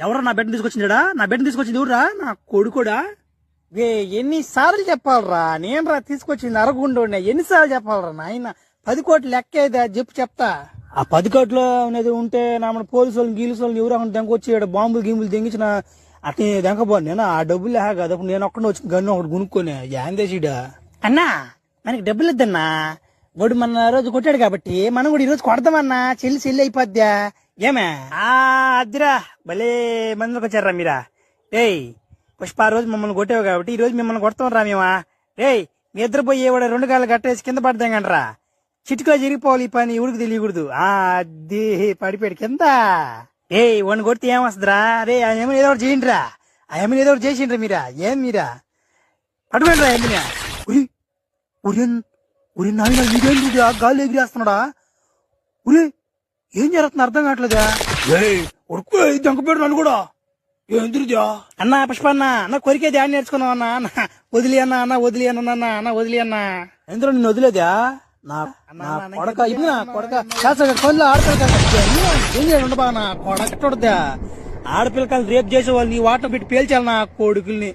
ఎవరో నా బిడ్డను తీసుకొచ్చిందా? నా బిడ్డను తీసుకొచ్చింది ఎవరురా? నా కొడుకోడా? ఎన్నిసార్లు చెప్పాలరా? నేనరా తీసుకొచ్చింది అరగుండోడినా. ఎన్నిసార్లు చెప్పాలరా నాయన? 10 కోట్లు లెక్కేదా చెప్తా. ఆ 10 కోట్లు అనేది ఉంటే నా మన పోలీసు వాళ్ళని గీలీసు వాళ్ళని ఎవరో దెంకొచ్చి బాంబులు గింబులు దెంగించిన అట్నే దెంకపోను నేను. ఆ డబ్బులు లేక కదా అప్పుడు నేను ఒక్కడే వచ్చి గన్ను ఒకటి కొనుక్కొని ఏందేశీడా. అన్నా మనకి డబ్బులు వద్దన్నా. వాడు మన రోజు కొట్టాడు కాబట్టి మనం కూడా ఈ రోజు కొడదామన్నా. చెల్లి అయిపోద్దా ఏమే? అద్దిరా భలే మందికి వచ్చారా మీరా? రేయ్ పుష్ప ఆ రోజు మమ్మల్ని కొట్టావు కాబట్టి ఈ రోజు మిమ్మల్ని కొడతాం రా మేమా. రేయ్ మీ ఇద్దరు పోయి కూడా 2 కాళ్ళు కట్టేసి కింద పడదాం కంటరా. చిటికలో జరిగిపోవాలి ఈ పని, ఊరికి తెలియకూడదు. అది పడిపోయాడు కింద. ఏయ్ వాడిని కొడితే ఏమొస్తుందిరా? రే ఏమైనా ఏదో ఒకటి చేయండి రా. ఏమైనా ఏదో ఒకటి చేసిండ్రా మీరా. ఏం మీరా పట్టుకోండి రా. ఏమినా ఉరి నాయన ఇదేంటి గాలి ఎగిరేస్తున్నాడా? ఉరి ఏం జరుగుతుంది అర్థం కావట్లేదా? ఉడుకు దెంకపేడు నన్ను కూడా ఏందిరిదా? అన్నా పుష్ప అన్న కొరికేది ఆడి నేర్చుకున్నావు అన్న. వదిలి అన్న వదిలి అన్న వదిలి అన్న. ఎందులో నిన్ను వదిలేదా? నా కొడక కొడుకు ఆడపిల్ల ఏం ఉండబా నా కొడకదా. ఆడపిల్లకాయలు రేపు చేసే వాళ్ళు నీ వాటర్ పెట్టి పేల్చాలి నా కొడుకుల్ని.